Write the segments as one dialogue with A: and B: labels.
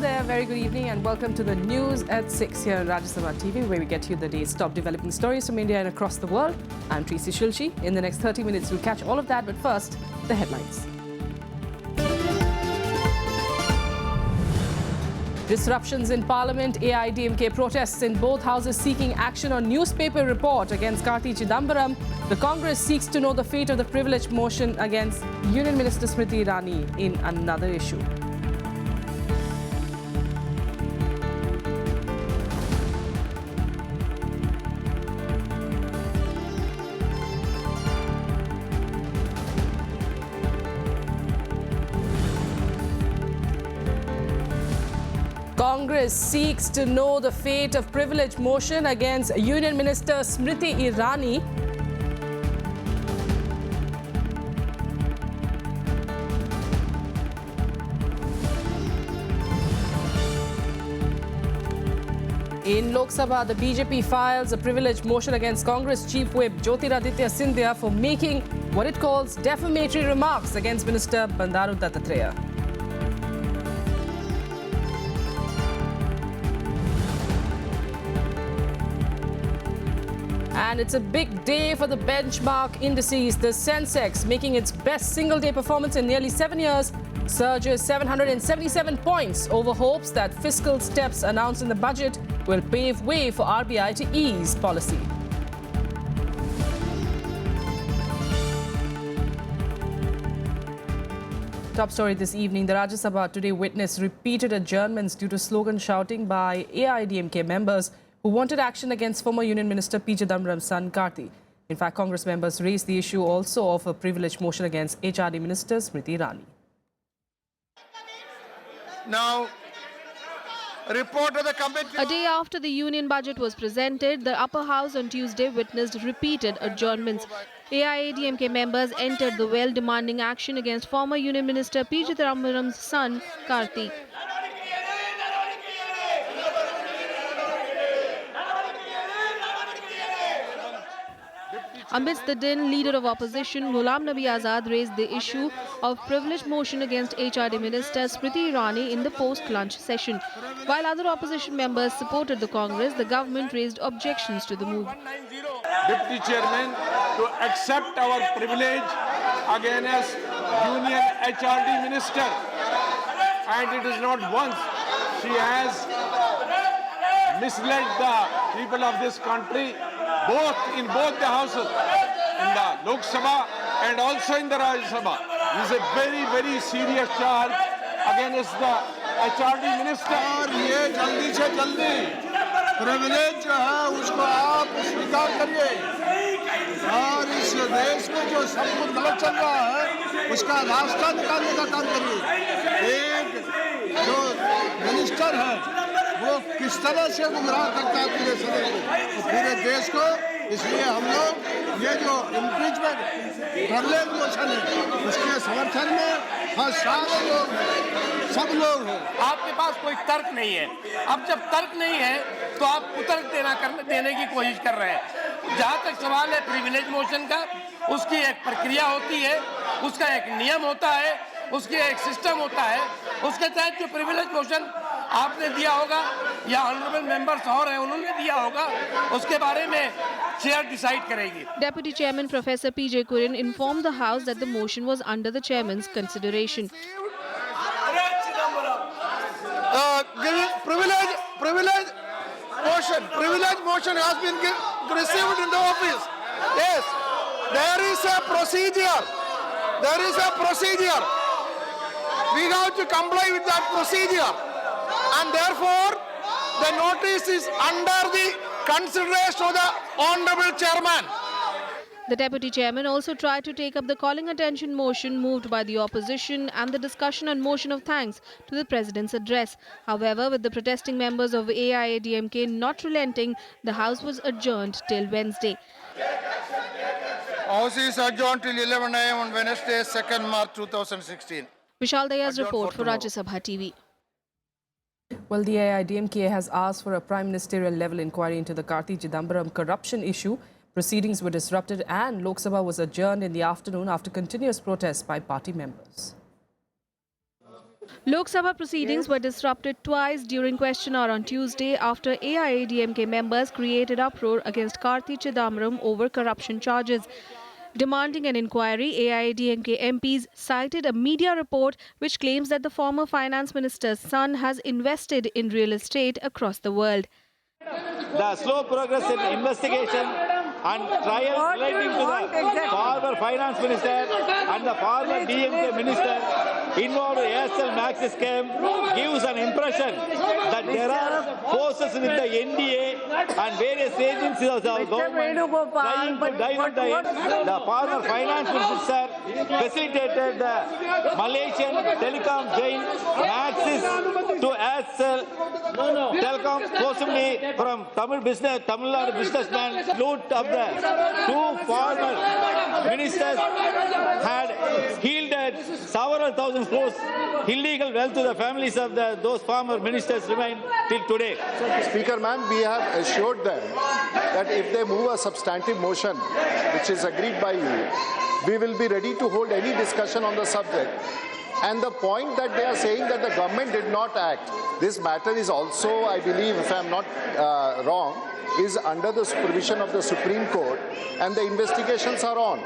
A: there, very good evening and welcome to the news at 6 here on Rajya Sabha TV, where we get you the day's top developing stories from India and across the world. I'm Tracy Shilchi. In the next 30 minutes, we'll catch all of that, but first, the headlines. Disruptions in Parliament, AIDMK protests in both houses seeking action on newspaper report against Karthi Chidambaram. The Congress seeks to know the fate of the privilege motion against Union Minister Smriti Irani in another issue. Congress seeks to know the fate of privilege motion against Union Minister Smriti Irani. In Lok Sabha, the BJP files a privilege motion against Congress Chief Whip Jyotiraditya Scindia for making what it calls defamatory remarks against Minister Bandaru Dattatreya. And it's a big day for the benchmark indices. The Sensex, making its best single-day performance in nearly 7 years, surges 777 points over hopes that fiscal steps announced in the budget will pave way for RBI to ease policy. Top story this evening, the Rajya Sabha today witnessed repeated adjournments due to slogan shouting by AIDMK members who wanted action against former Union Minister P. Chidambaram's son Karthi. In fact, Congress members raised the issue also of a privilege motion against HRD Minister Smriti Irani.
B: Now, a report of the committee.
C: A day after the union budget was presented, the upper house on Tuesday witnessed repeated adjournments. AIADMK members entered the well demanding action against former Union Minister P. Chidambaram's son Karthi. Amidst the din, leader of opposition Ghulam Nabi Azad raised the issue of privilege motion against HRD Minister Smriti Irani in the post-lunch session. While other opposition members supported the Congress, the government raised objections to the move.
B: Deputy Chairman to accept our privilege against Union HRD Minister. And it is not once she has misled the people of this country, in both the houses, in the Lok Sabha and also in the Rajya Sabha. This is a very, very serious charge against the HRD minister.
D: और ये जल्दी से जल्दी privilege जो है उसको आप स्वीकार करिए और इस देश में जो सब कुछ गलत चल रहा है उसका रास्ता निकालने का काम करिए। एक जो मिनिस्टर है वो किस तरह से गुमराह करता है पूरे सदन को, पूरे देश को। इसलिए हम लोग ये जो इम्पीचमेंट प्रिविलेज मोशन है उसके समर्थन में हर सारे लोग हैं, सब लोग हैं।
E: आपके पास कोई तर्क नहीं है। अब जब तर्क नहीं है तो आप कुतर्क देने की कोशिश कर रहे हैं। जहाँ तक सवाल है प्रिविलेज मोशन का, उसकी एक प्रक्रिया होती है, उसका एक नियम होता है, उसकी एक सिस्टम होता है। उसके तहत जो प्रिविलेज मोशन आपने दिया होगा या ऑनरेबल मेंबर्स और हैं उन्होंने दिया होगा, उसके बारे में चेयर डिसाइड करेगी।
C: Deputy Chairman Professor P.J. Kurin informed the House that the motion was under the Chairman's consideration.
D: Privilege motion has been received in the office. Yes, there is a procedure. There is a procedure. We have to comply with that procedure. And therefore, the notice is under the consideration of the Honorable Chairman.
C: The Deputy Chairman also tried to take up the calling attention motion moved by the opposition and the discussion on motion of thanks to the President's address. However, with the protesting members of AIADMK not relenting, the House was adjourned till Wednesday.
D: House is adjourned till 11 a.m. on Wednesday, 2nd March 2016.
C: Vishal Daya's report for Rajya Sabha TV.
A: Well, the AIDMK has asked for a prime ministerial level inquiry into the Karthi Chidambaram corruption issue. Proceedings were disrupted and Lok Sabha was adjourned in the afternoon after continuous protests by party members.
C: Lok Sabha proceedings were disrupted twice during question hour on Tuesday after AIADMK members created uproar against Karthi Chidambaram over corruption charges. Demanding an inquiry, AIADMK MPs cited a media report which claims that the former finance minister's son has invested in real estate across the world.
F: The slow progress in investigation and trials relating to the former finance minister and the former DMK minister involved in Aircel Maxis scam gives an impression that there are forces within the NDA and various agencies of the government trying to dilute the former finance minister facilitated the Malaysian telecom giant Maxis to Aircel Telecom, possibly from Tamil Nadu businessman. Loot of the two former ministers had yielded several thousand crores illegal wealth to the families of those former ministers remain till today.
G: Speaker ma'am, we have assured them that if they move a substantive motion which is agreed by you, we will be ready to hold any discussion on the subject. And the point that they are saying that the government did not act, this matter is also, I believe, if I am not wrong, is under the supervision of the Supreme Court and the investigations are on.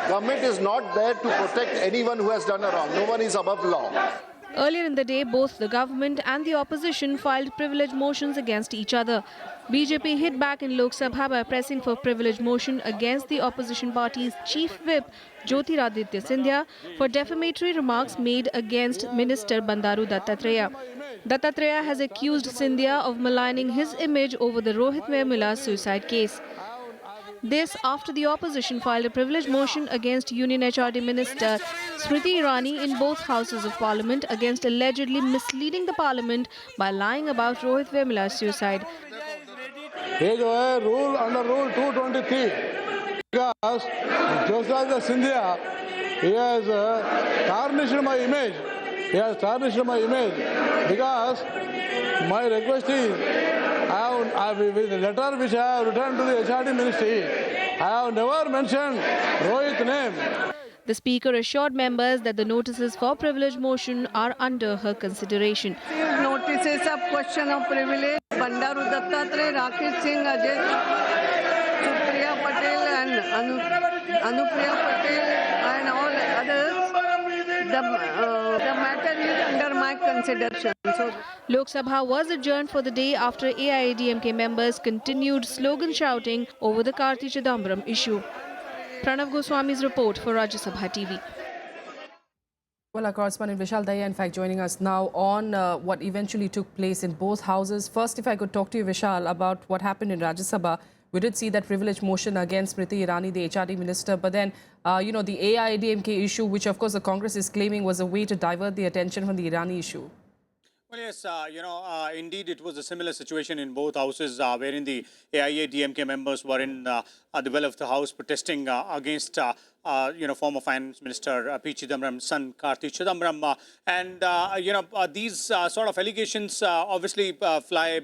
G: Government is not there to protect anyone who has done a wrong. No one is above law.
C: Earlier in the day, both the government and the opposition filed privilege motions against each other. BJP hit back in Lok Sabha by pressing for privilege motion against the opposition party's chief whip, Jyotiraditya Scindia, for defamatory remarks made against Minister Bandaru Dattatreya. Dattatreya has accused Scindia of maligning his image over the Rohit Vemula suicide case. This after the opposition filed a privilege motion against Union HRD Minister Smriti Irani in both houses of parliament against allegedly misleading the parliament by lying about Rohit Vemula's suicide.
D: ये जो है rule under rule 223 because Jyotiraditya Scindia, he has tarnished my image. He has tarnished my image because my request is, with the letter which I have returned to the HRD ministry, I have never mentioned Rohit's name.
C: The Speaker assured members that the notices for privilege motion are under her consideration.
H: Notices of question of privilege, Bandaru Dattatreya, Rakesh Singh, Ajay, Supriya Patel and Anupriya Patel and all others. The matter is under my consideration. So,
C: Lok Sabha was adjourned for the day after AIADMK members continued slogan shouting over the Karthi Chidambaram issue. Pranav Goswami's report for Rajya Sabha TV.
A: Well, our correspondent Vishal Daya, in fact, joining us now on what eventually took place in both houses. First, if I could talk to you, Vishal, about what happened in Rajya Sabha. We did see that privilege motion against Smriti Irani, the HRD minister, but then, the AIADMK issue, which of course the Congress is claiming was a way to divert the attention from the Irani issue.
I: Well, yes, indeed it was a similar situation in both houses wherein the AIADMK members were in the well of the house protesting against former Finance Minister P. Chidambaram's son, Karthi Chidambaram. These sort of allegations obviously fly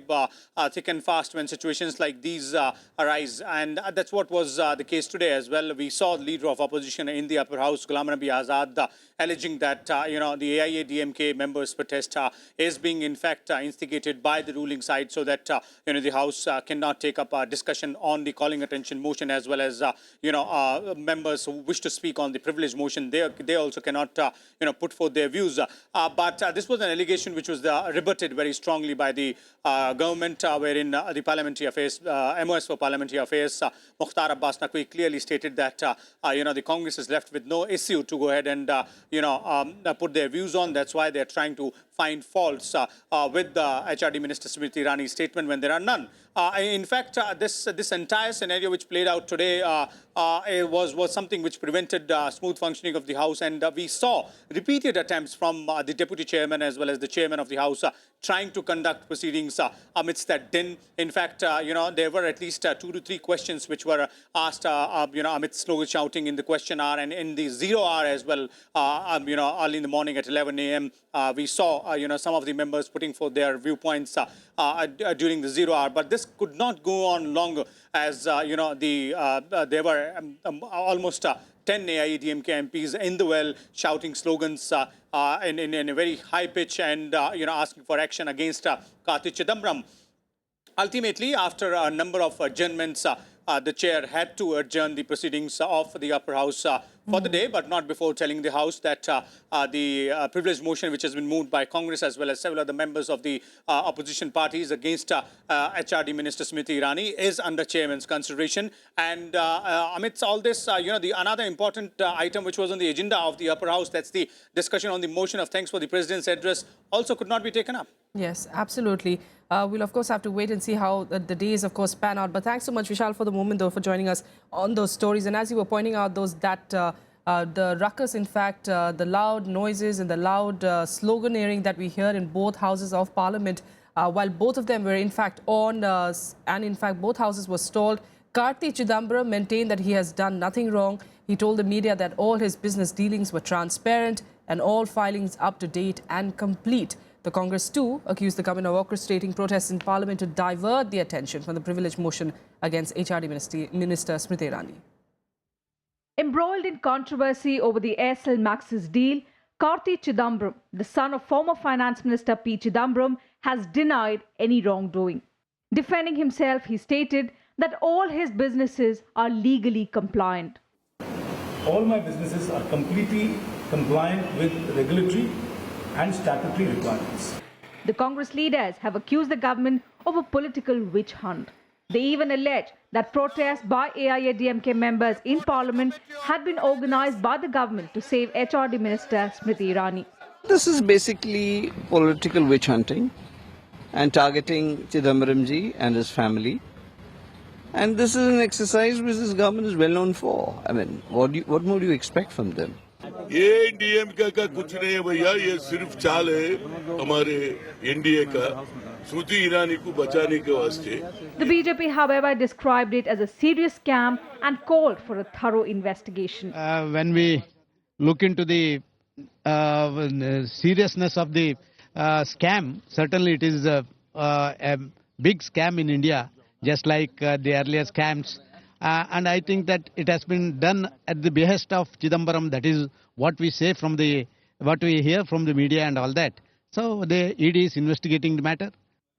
I: thick and fast when situations like these arise. And that's what was the case today as well. We saw the leader of opposition in the upper house, Ghulam Nabi Azad, alleging that, the AIADMK members' protest is being, in fact, instigated by the ruling side so that, the House cannot take up a discussion on the calling attention motion, as well as, members who wish to speak on the privilege motion. They also cannot, put forth their views. But this was an allegation which was rebutted very strongly by the government, wherein the Parliamentary Affairs, MOS for Parliamentary Affairs, Mukhtar Abbas Naqvi, clearly stated that, the Congress is left with no issue to go ahead and, put their views on. That's why they're trying to find faults with the HRD Minister Smriti Irani's statement when there are none. In fact, this entire scenario which played out today was something which prevented smooth functioning of the House, and we saw repeated attempts from the Deputy Chairman as well as the Chairman of the House trying to conduct proceedings amidst that din. In fact, there were at least 2 to 3 questions which were asked, amidst slogan shouting in the question hour and in the 0 hour as well, early in the morning at 11 a.m. We saw, some of the members putting forth their viewpoints during the 0 hour. But this could not go on longer as, there were almost 10 AIADMK MPs in the well, shouting slogans in a very high pitch and asking for action against Karthi Chidambaram. Ultimately, after a number of adjournments, the chair had to adjourn the proceedings of the upper house for the day, but not before telling the House that the privilege motion, which has been moved by Congress as well as several other members of the opposition parties against HRD Minister Smriti Irani, is under chairman's consideration. And amidst all this, the another important item which was on the agenda of the upper house, that's the discussion on the motion of thanks for the president's address, also could not be taken up.
A: Yes, absolutely. We'll, of course, have to wait and see how the days, of course, pan out. But thanks so much, Vishal, for the moment, though, for joining us on those stories. And as you were pointing out, the ruckus, in fact, the loud noises and the loud sloganeering that we hear in both houses of Parliament, while both of them were, in fact, on, and, in fact, both houses were stalled, Karthi Chidambaram maintained that he has done nothing wrong. He told the media that all his business dealings were transparent and all filings up to date and complete. The Congress, too, accused the government of orchestrating protests in Parliament to divert the attention from the privilege motion against HRD Minister Smriti Irani.
J: Embroiled in controversy over the Aircel Maxis deal, Karthi Chidambaram, the son of former Finance Minister P. Chidambaram, has denied any wrongdoing. Defending himself, he stated that all his businesses are legally compliant.
K: All my businesses are completely compliant with regulatory and statutory requirements.
J: The Congress leaders have accused the government of a political witch hunt. They even allege that protests by AIADMK members in Parliament had been organized by the government to save HRD Minister Smriti Irani.
L: This is basically political witch hunting and targeting Chidambaramji and his family. And this is an exercise which this government is well known for. I mean, what more do you expect from them?
M: ये DMK का कुछ नहीं है भैया, ये सिर्फ चाल है हमारे एनडीए का स्मृति ईरानी को बचाने के वास्ते.
J: The BJP, however, described it as a serious scam and called for a thorough investigation.
N: When we look into the seriousness of the scam, certainly it is a big scam in India, just like the earlier scams. And I think that it has been done at the behest of Chidambaram. That is what we say what we hear from the media and all that. So the ED is investigating the matter.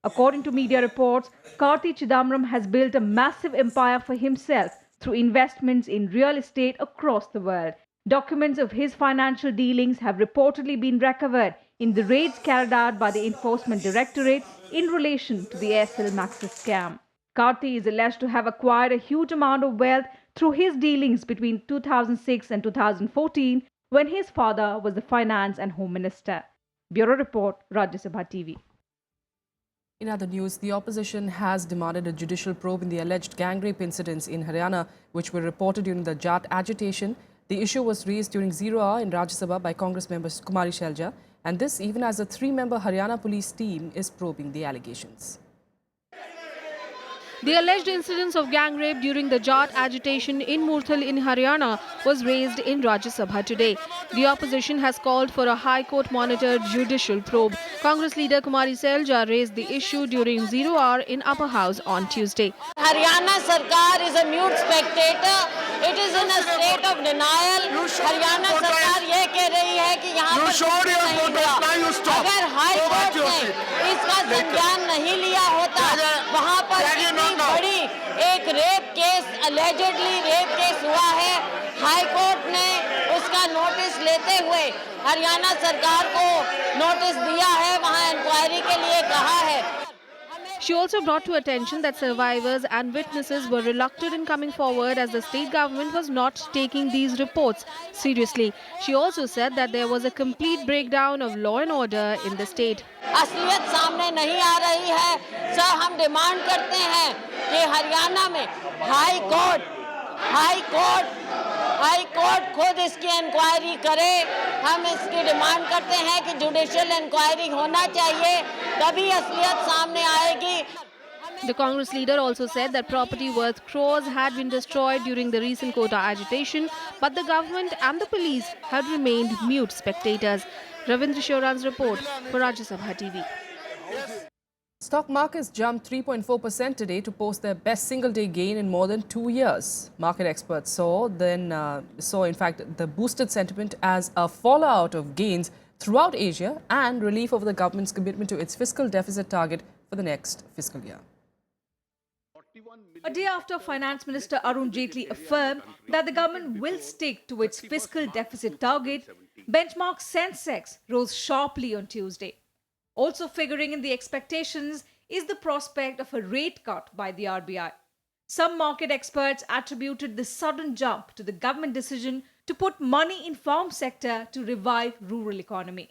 J: According to media reports, Karthi Chidambaram has built a massive empire for himself through investments in real estate across the world. Documents of his financial dealings have reportedly been recovered in the raids carried out by the Enforcement Directorate in relation to the Aircel Maxis scam. Karthi is alleged to have acquired a huge amount of wealth through his dealings between 2006 and 2014, when his father was the Finance and Home Minister. Bureau Report, Rajya Sabha TV.
A: In other news, the opposition has demanded a judicial probe in the alleged gang rape incidents in Haryana, which were reported during the Jat agitation. The issue was raised during 0 hour in Rajya Sabha by Congress member Kumari Shelja, and this even as a 3-member Haryana police team is probing the allegations.
C: The alleged incidents of gang rape during the Jat agitation in Murthal in Haryana was raised in Rajya Sabha today. The opposition has called for a High Court-monitored judicial probe. Congress leader Kumari Shelja raised the issue during 0 hour in Upper House on Tuesday.
O: Haryana Sarkar is a mute spectator. It is in a state of denial. Haryana Sarkar ये कह रही है कि यहाँ पर नहीं हुआ. अगर हाई कोर्ट ने इसका संज्ञान नहीं लिया होता, वहाँ पर इतनी बड़ी एक rape case, allegedly rape case हुआ है, हाई कोर्ट ने उसका नोटिस लेते हुए हरियाणा सरकार को नोटिस दिया है, वहाँ इंक्वायरी के लिए कहा है.
C: She also brought to attention that survivors and witnesses were reluctant in coming forward as the state government was not taking these reports seriously. She also said that there was a complete breakdown of law and order in the state.
O: असलियत सामने नहीं आ रही है. Sir, हम demand करते हैं कि हरियाणा में हाई कोर्ट खुद इसकी इंक्वायरी करे. हम इसकी डिमांड करते हैं कि जुडिशियल इंक्वायरी होना चाहिए, तभी असलियत सामने आएगी.
C: The Congress leader also said that property worth crores had been destroyed during the recent quota agitation, but the government and the police had remained mute spectators. Ravindra Shoran's report for Rajya Sabha TV.
A: Stock markets jumped 3.4% today to post their best single-day gain in more than 2 years. Market experts saw, in fact, the boosted sentiment as a fallout of gains throughout Asia and relief over the government's commitment to its fiscal deficit target for the next fiscal year.
J: A day after Finance Minister Arun Jaitley affirmed that the government will stick to its fiscal deficit target, benchmark Sensex rose sharply on Tuesday. Also figuring in the expectations is the prospect of a rate cut by the RBI. Some market experts attributed the sudden jump to the government decision to put money in farm sector to revive rural economy.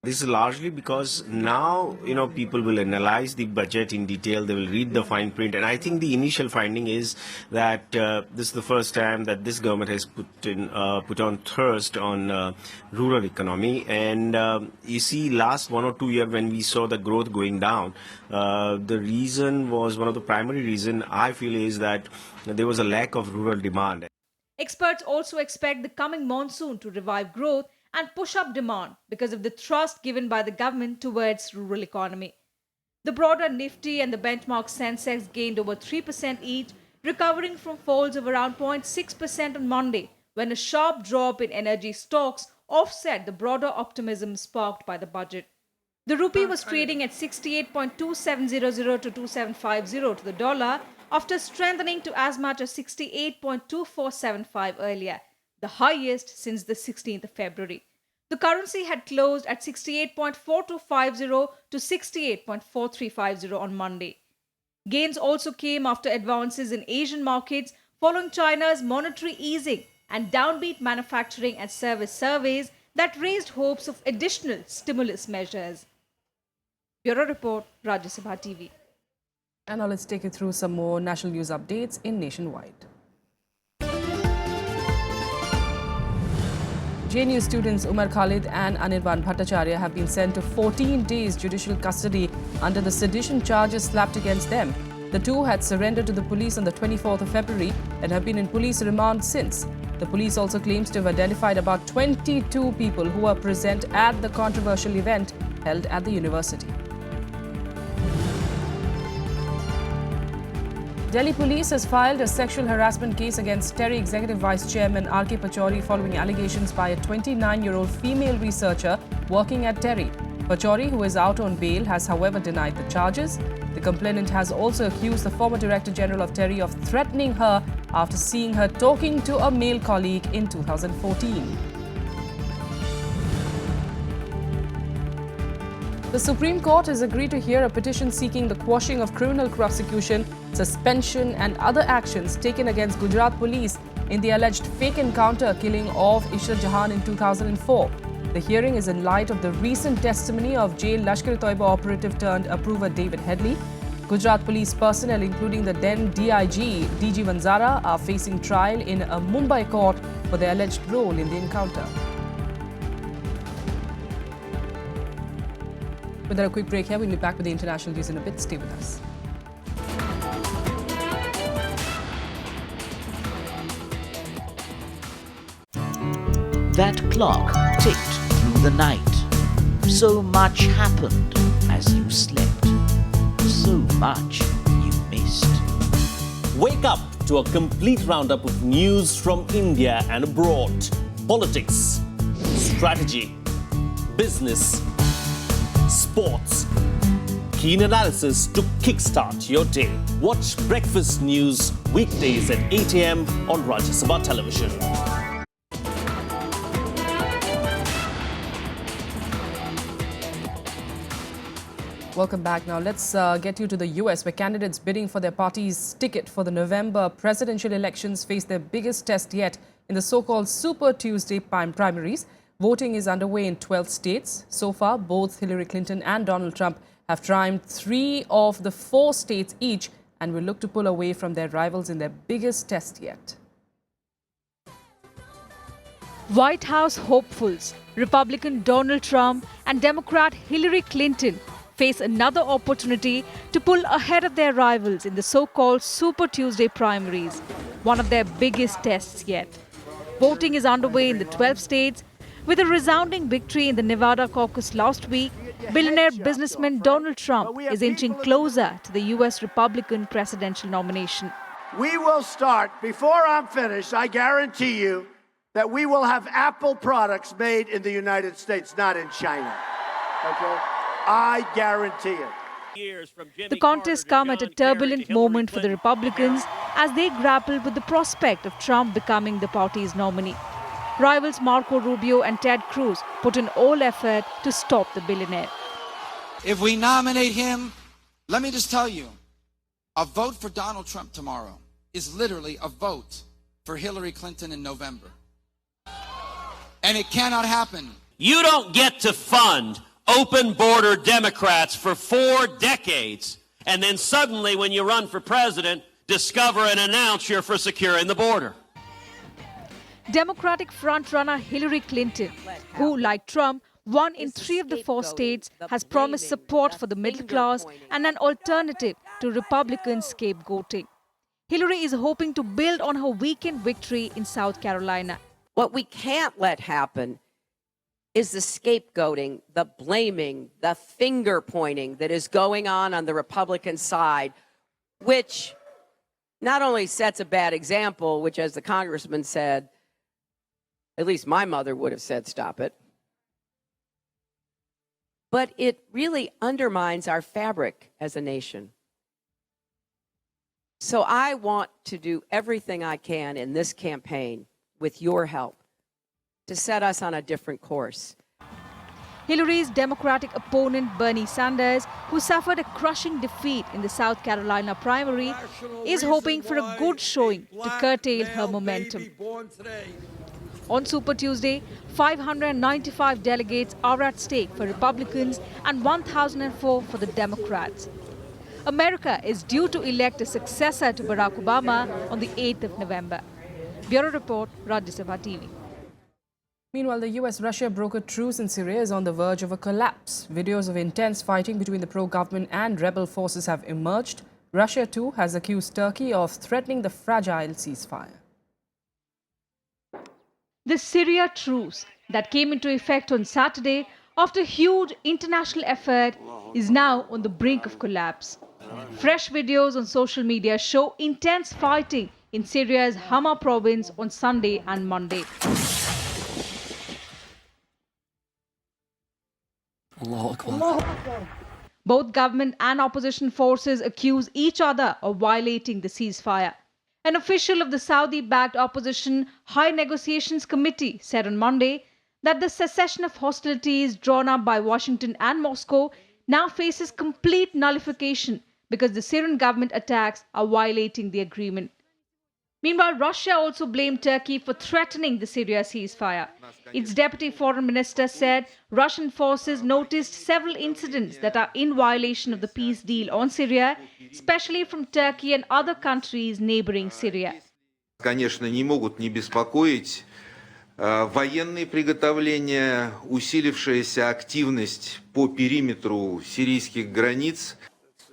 P: This is largely because now, people will analyze the budget in detail, they will read the fine print, and I think the initial finding is that this is the first time that this government has put on thrust on rural economy. And you see, last 1 or 2 years when we saw the growth going down, the reason was, one of the primary reason I feel is that there was a lack of rural demand.
J: Experts also expect the coming monsoon to revive growth and push up demand because of the thrust given by the government towards rural economy. The broader Nifty and the benchmark Sensex gained over 3% each, recovering from falls of around 0.6% on Monday, when a sharp drop in energy stocks offset the broader optimism sparked by the budget. The rupee was trading at 68.2700 to 2750 to the dollar after strengthening to as much as 68.2475 earlier, the highest since the 16th of February. The currency had closed at 68.4250 to 68.4350 on Monday. Gains also came after advances in Asian markets following China's monetary easing and downbeat manufacturing and service surveys that raised hopes of additional stimulus measures. Bureau Report, Rajya Sabha TV.
A: And now let's take you through some more national news updates in Nationwide. JNU students Umar Khalid and Anirban Bhattacharya have been sent to 14 days judicial custody under the sedition charges slapped against them. The two had surrendered to the police on the 24th of February and have been in police remand since. The police also claims to have identified about 22 people who were present at the controversial event held at the university. Delhi police has filed a sexual harassment case against TERI Executive Vice Chairman R.K. Pachauri following allegations by a 29-year-old female researcher working at TERI. Pachauri, who is out on bail, has however denied the charges. The complainant has also accused the former Director General of TERI of threatening her after seeing her talking to a male colleague in 2014. The Supreme Court has agreed to hear a petition seeking the quashing of criminal prosecution, suspension and other actions taken against Gujarat police in the alleged fake encounter killing of Ishrat Jahan in 2004. The hearing is in light of the recent testimony of jail Lashkar-e-Toiba operative turned approver David Headley. Gujarat police personnel, including the then DIG, DG Vanzara, are facing trial in a Mumbai court for their alleged role in the encounter. With a quick break here, we'll be back with the international news in a bit. Stay with us.
Q: That clock ticked through the night. So much happened as you slept. So much you missed.
R: Wake up to a complete roundup of news from India and abroad. Politics, strategy, business, sports. Keen analysis to kickstart your day. Watch Breakfast News weekdays at 8 a.m. on Rajya Sabha television.
A: Welcome back. Now let's get you to the US, where candidates bidding for their party's ticket for the November presidential elections face their biggest test yet in the so-called Super Tuesday primaries. Voting is underway in 12 states. So far, both Hillary Clinton and Donald Trump have triumphed 3 of the 4 states each and will look to pull away from their rivals in their biggest test yet.
J: White House hopefuls, Republican Donald Trump and Democrat Hillary Clinton face another opportunity to pull ahead of their rivals in the so-called Super Tuesday primaries, one of their biggest tests yet. Voting is underway in the 12 states. With a resounding victory in the Nevada caucus last week, billionaire businessman Donald Trump is inching closer to the US Republican presidential nomination.
S: We will start, before I'm finished, I guarantee you that we will have Apple products made in the United States, not in China. Okay? I guarantee it.
J: The contests come at a turbulent moment for the Republicans as they grapple with the prospect of Trump becoming the party's nominee. Rivals Marco Rubio and Ted Cruz put in all effort to stop the billionaire.
T: If we nominate him, let me just tell you, a vote for Donald Trump tomorrow is literally a vote for Hillary Clinton in November. And it cannot happen.
R: You don't get to fund open border Democrats for 4 decades and then suddenly when you run for president, discover and announce you're for securing the border.
J: Democratic frontrunner Hillary Clinton, who, like Trump, won in 3 of the 4 states, has promised support for the middle class and an alternative to Republican scapegoating. Hillary is hoping to build on her weekend victory in South Carolina.
U: What we can't let happen is the scapegoating, the blaming, the finger pointing that is going on the Republican side, which not only sets a bad example, which, as the congressman said, at least my mother would have said, stop it, but it really undermines our fabric as a nation. So I want to do everything I can in this campaign, with your help, to set us on a different course.
J: Hillary's Democratic opponent Bernie Sanders, who suffered a crushing defeat in the South Carolina primary, is hoping for a good showing to curtail her momentum. On Super Tuesday, 595 delegates are at stake for Republicans and 1,004 for the Democrats. America is due to elect a successor to Barack Obama on the 8th of November. Bureau Report, Rajya Sabha TV.
A: Meanwhile, the US-Russia brokered truce in Syria is on the verge of a collapse. Videos of intense fighting between the pro-government and rebel forces have emerged. Russia, too, has accused Turkey of threatening the fragile ceasefire.
J: The Syria truce that came into effect on Saturday after huge international effort is now on the brink of collapse. Fresh videos on social media show intense fighting in Syria's Hama province on Sunday and Monday. Both government and opposition forces accuse each other of violating the ceasefire. An official of the Saudi-backed opposition High Negotiations Committee said on Monday that the cessation of hostilities drawn up by Washington and Moscow now faces complete nullification because the Syrian government attacks are violating the agreement. Meanwhile, Russia also blamed Turkey for threatening the Syria ceasefire. Its deputy foreign minister said Russian forces noticed several incidents that are in violation of the peace deal on Syria, especially from Turkey and other countries neighboring Syria.
V: Конечно, не могут не беспокоить военные приготовления, усилившаяся активность по периметру сирийских границ.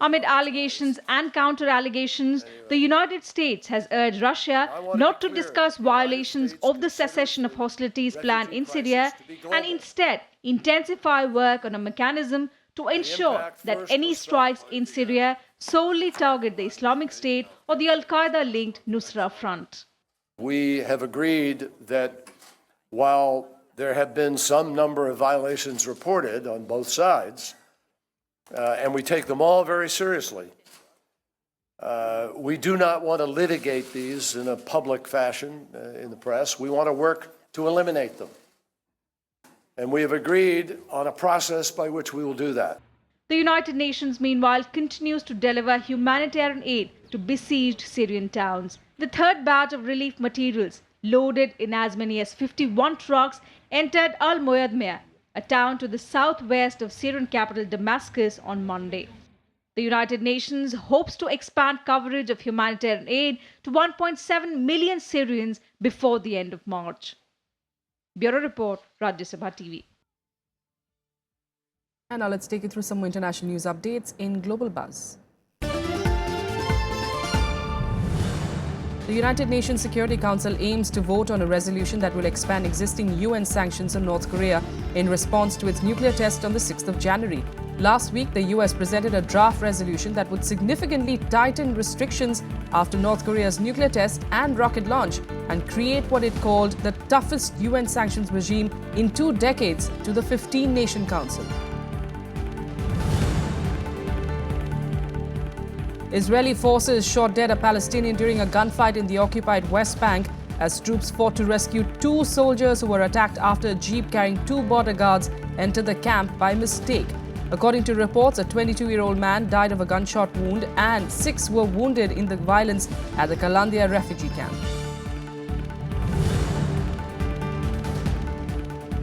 J: Amid allegations and counter-allegations, the United States has urged Russia not to discuss violations of the cessation of hostilities plan in Syria and instead intensify work on a mechanism to ensure that any strikes in Syria solely target the Islamic State or the Al-Qaeda-linked Nusra Front.
S: We have agreed that while there have been some number of violations reported on both sides, and we take them all very seriously, we do not want to litigate these in a public fashion in the press. We want to work to eliminate them. And we have agreed on a process by which we will do that.
J: The United Nations, meanwhile, continues to deliver humanitarian aid to besieged Syrian towns. The third batch of relief materials, loaded in as many as 51 trucks, entered Al-Moyadmeh, a town to the southwest of Syrian capital Damascus, on Monday. The United Nations hopes to expand coverage of humanitarian aid to 1.7 million Syrians before the end of March. Bureau Report, Rajya Sabha TV.
A: And now let's take you through some more international news updates in Global Buzz. The United Nations Security Council aims to vote on a resolution that will expand existing UN sanctions on North Korea in response to its nuclear test on the 6th of January. Last week, the US presented a draft resolution that would significantly tighten restrictions after North Korea's nuclear test and rocket launch and create what it called the toughest UN sanctions regime in 2 decades to the 15-nation council. Israeli forces shot dead a Palestinian during a gunfight in the occupied West Bank as troops fought to rescue 2 soldiers who were attacked after a jeep carrying 2 border guards entered the camp by mistake. According to reports, a 22-year-old man died of a gunshot wound and 6 were wounded in the violence at the Kalandia refugee camp.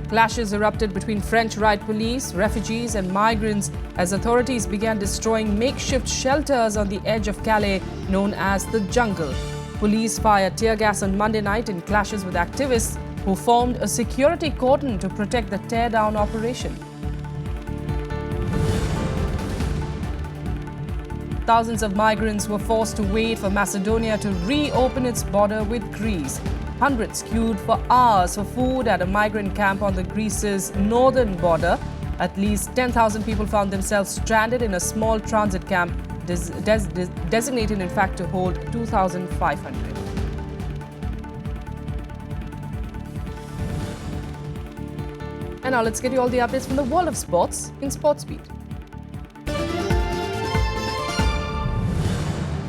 A: Clashes erupted between French riot police, refugees and migrants as authorities began destroying makeshift shelters on the edge of Calais known as the Jungle. Police fired tear gas on Monday night in clashes with activists who formed a security cordon to protect the tear-down operation. Thousands of migrants were forced to wait for Macedonia to reopen its border with Greece. Hundreds queued for hours for food at a migrant camp on Greece's northern border. At least 10,000 people found themselves stranded in a small transit camp designated, in fact, to hold 2,500. And now let's get you all the updates from the world of sports in Sports Beat.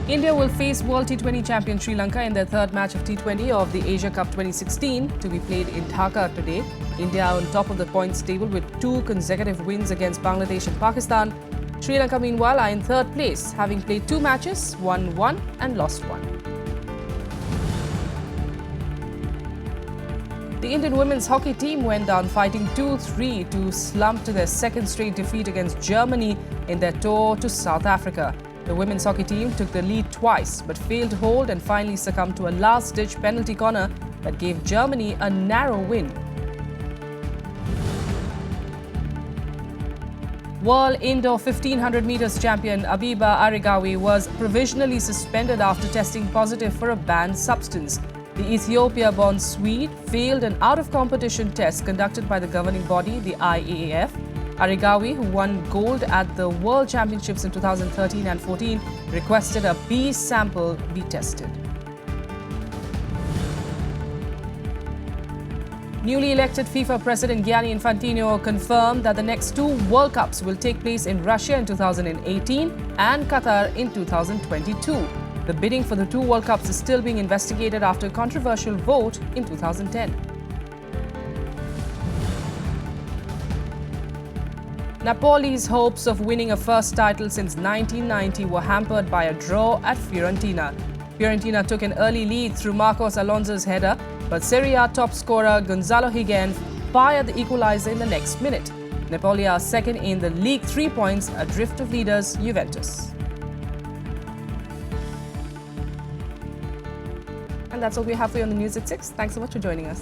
A: India will face World T20 champion Sri Lanka in their 3rd match of T20 of the Asia Cup 2016 to be played in Dhaka today. India on top of the points table with 2 consecutive wins against Bangladesh and Pakistan. Sri Lanka, meanwhile, are in 3rd place, having played 2 matches, won 1 and lost 1. The Indian women's hockey team went down fighting 2-3 to slump to their 2nd straight defeat against Germany in their tour to South Africa. The women's hockey team took the lead twice but failed to hold and finally succumbed to a last-ditch penalty corner that gave Germany a narrow win. World Indoor 1500 meters champion Abiba Aregawi was provisionally suspended after testing positive for a banned substance. The Ethiopia-born Swede failed an out-of-competition test conducted by the governing body, the IAAF. Aregawi, who won gold at the World Championships in 2013 and 14, requested a B sample be tested. Newly elected FIFA President Gianni Infantino confirmed that the next 2 World Cups will take place in Russia in 2018 and Qatar in 2022. The bidding for the 2 World Cups is still being investigated after a controversial vote in 2010. Napoli's hopes of winning a first title since 1990 were hampered by a draw at Fiorentina. Fiorentina took an early lead through Marcos Alonso's header, but Serie A top scorer Gonzalo Higuain fired the equalizer in the next minute. Napoli are second in the league 3 points, adrift of leaders Juventus. And that's all we have for you on the news at 6. Thanks so much for joining us.